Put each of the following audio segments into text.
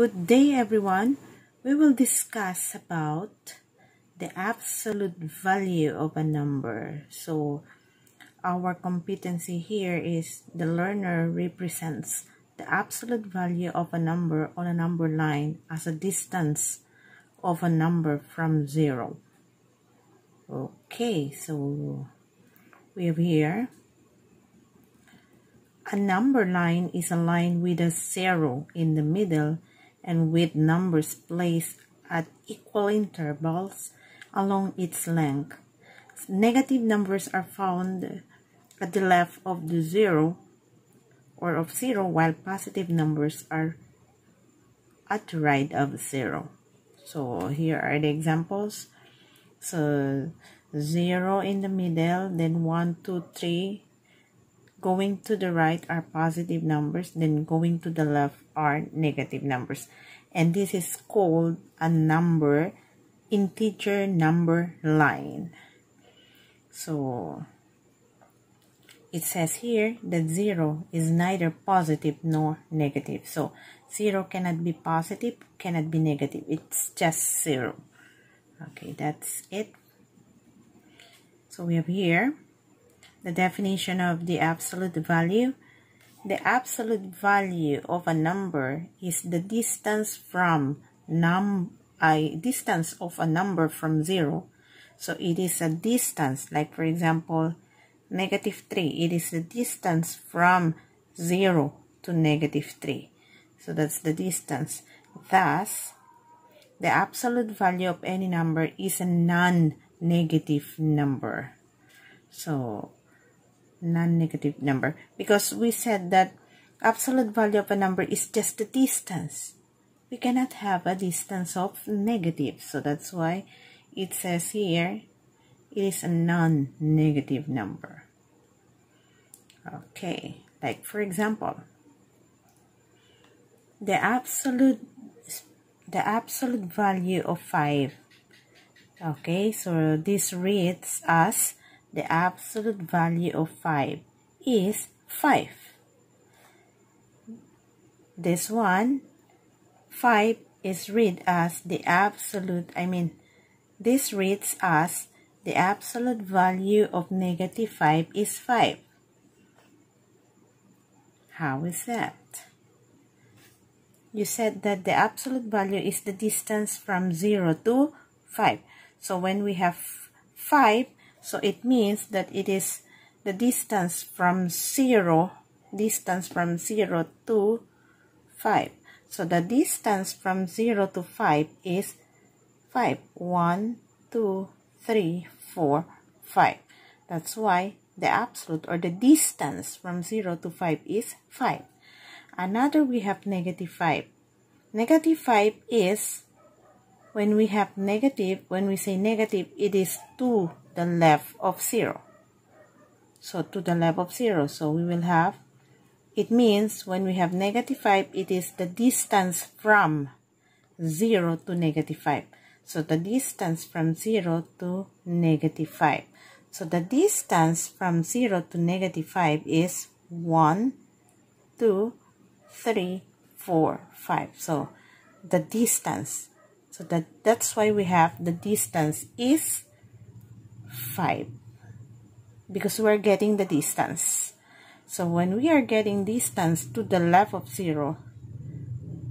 Good day, everyone. We will discuss about the absolute value of a number. So our competency here is the learner represents the absolute value of a number on a number line as a distance of a number from 0. Okay, so we have here a number line is a line with a 0 in the middle and with numbers placed at equal intervals along its length. Negative numbers are found at the left of the 0 or of 0, while positive numbers are at the right of 0. So here are the examples. So 0 in the middle, then 1, 2, 3. Going to the right are positive numbers, then going to the left are negative numbers. And this is called a integer number line. So it says here that 0 is neither positive nor negative. So 0 cannot be positive, cannot be negative. It's just 0. Okay, that's it. So we have here the definition of the absolute value. The absolute value of a number is the distance from distance of a number from 0. So it is a distance, like for example, -3. It is the distance from 0 to -3. So that's the distance. Thus, the absolute value of any number is a non-negative number. So non-negative number, because we said that absolute value of a number is just the distance. We cannot have a distance of negative, so that's why it says here it is a non-negative number. Okay, like for example, the absolute value of 5. Okay, so this reads as the absolute value of 5 is 5. This one, 5 is read as the absolute, this reads as the absolute value of -5 is 5. How is that? You said that the absolute value is the distance from 0 to 5. So when we have 5, so it means that it is the distance from 0 to 5. So the distance from 0 to 5 is 5. 1, 2, 3, 4, 5. That's why the absolute or the distance from 0 to 5 is 5. Another, we have -5. -5 is when we have negative, when we say negative, it is to the left of 0. So to the left of 0. So we will have, it means when we have -5, it is the distance from 0 to -5. So the distance from 0 to -5. So the distance from 0 to -5 is 1, 2, 3, 4, 5. So the distance. So that's why we have the distance is 5, because we're getting the distance. So when we are getting distance to the left of 0,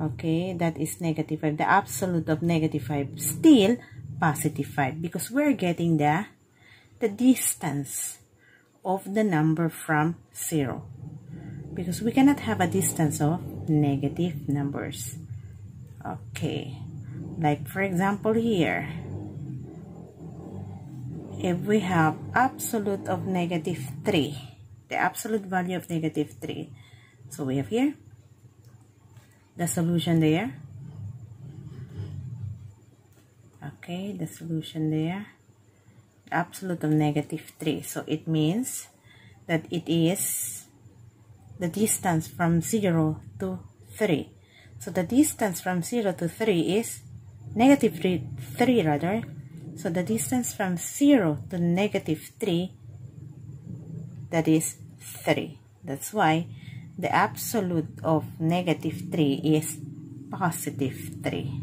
okay, that is -5. The absolute of -5 still +5, because we're getting the distance of the number from 0, because we cannot have a distance of negative numbers. Okay, like for example here, if we have absolute of -3, the absolute value of -3, so we have here the solution there. Okay, the solution there, the absolute of -3. So it means that it is the distance from 0 to 3. So the distance from 0 to 3 is -3 rather. So the distance from 0 to -3, that is 3. That's why the absolute of -3 is positive 3.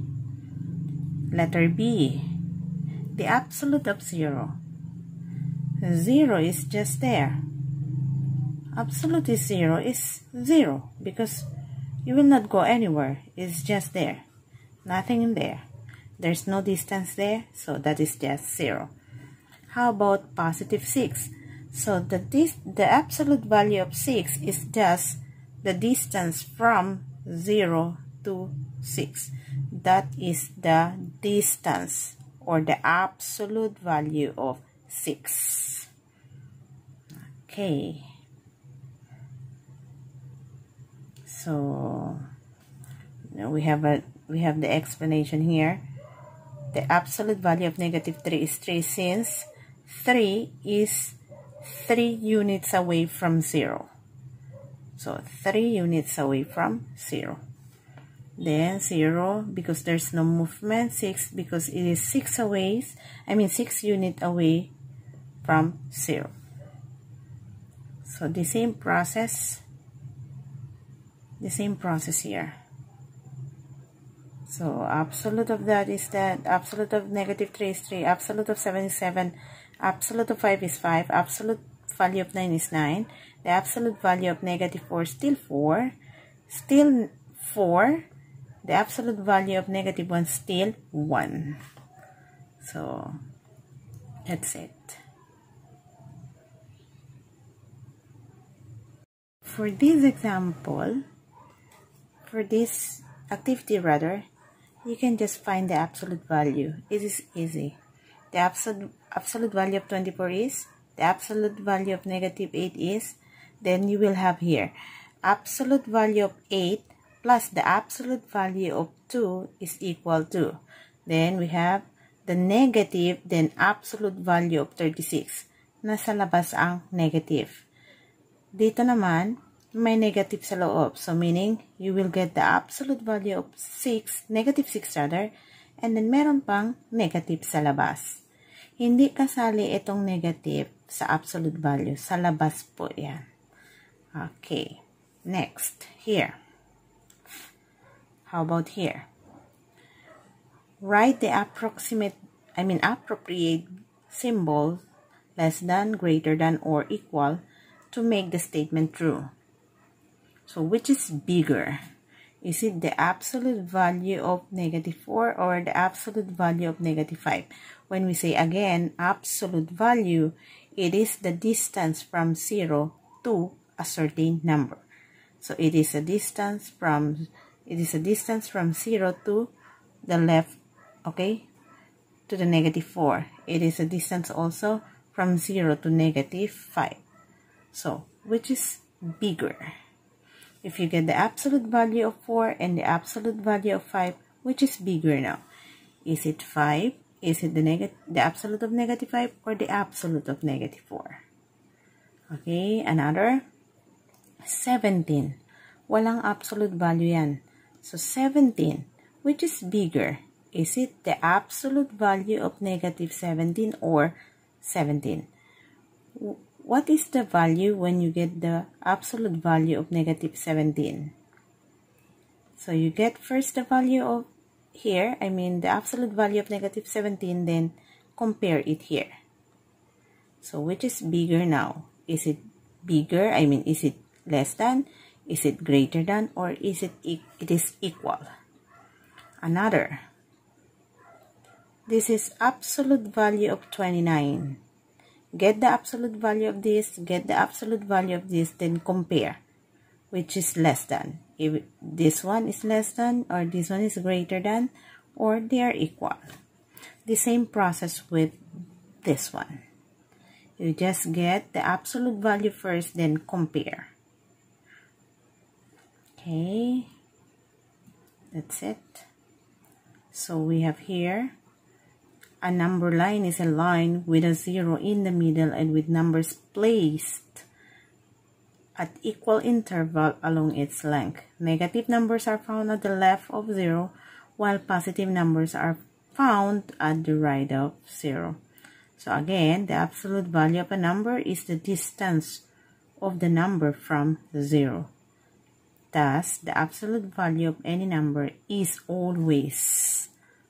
Letter B, the absolute of 0. 0 is just there. Absolute is 0 is 0 because you will not go anywhere. It's just there. Nothing in there. There's no distance there, so that is just 0. How about positive 6? So the absolute value of 6 is just the distance from 0 to 6. That is the distance or the absolute value of 6. Okay. So now we have the explanation here. The absolute value of negative 3 is 3 since 3 is 3 units away from 0. So 3 units away from 0. Then 0 because there's no movement. 6 because it is 6 units away from 0. So the same process here. So absolute of that is that, absolute of negative 3 is 3, absolute of 7 is 7, absolute of 5 is 5, absolute value of 9 is 9, the absolute value of negative 4 is still 4, still 4, the absolute value of negative 1 is still 1. So that's it. For this example, for this activity rather, you can just find the absolute value. It is easy. The absolute value of 24 is, the absolute value of negative 8 is, then you will have here absolute value of 8 plus the absolute value of 2 is equal to, then we have the negative, then absolute value of 36. Nasa labas ang negative. Dito naman, may negative sa loob. So, meaning, you will get the absolute value of 6, negative 6 rather, and then meron pang negative sa labas. Hindi kasali itong negative sa absolute value. Sa labas po yan. Okay. Next, here. How about here? Write the appropriate symbol less than, greater than, or equal to make the statement true. So, which is bigger? Is it the absolute value of negative 4 or the absolute value of negative 5? When we say again, absolute value, it is the distance from 0 to a certain number. So, it is a distance from 0 to the left, okay, to the negative 4. It is a distance also from 0 to negative 5. So, which is bigger? If you get the absolute value of 4 and the absolute value of 5, which is bigger now? Is it 5? Is it the absolute of negative 5 or the absolute of negative 4? Okay, another. 17. Walang absolute value yan. So, 17, which is bigger? Is it the absolute value of negative 17 or 17? What is the value when you get the absolute value of negative 17? So, you get first the value of here, the absolute value of negative 17, then compare it here. So, which is bigger now? Is it bigger? Is it less than? Is it greater than? Or is it is equal? Another. This is absolute value of 29. Get the absolute value of this, get the absolute value of this, then compare which is less than. If this one is less than, or this one is greater than, or they are equal. The same process with this one. You just get the absolute value first, then compare. Okay, that's it. So we have here a number line is a line with a 0 in the middle and with numbers placed at equal interval along its length. Negative numbers are found at the left of 0, while positive numbers are found at the right of 0. So again, the absolute value of a number is the distance of the number from 0. Thus, the absolute value of any number is always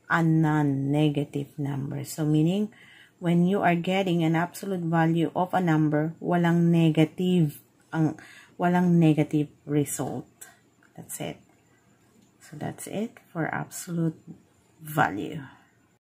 a non-negative number. So, meaning, when you are getting an absolute value of a number, walang negative result. That's it. So, that's it for absolute value.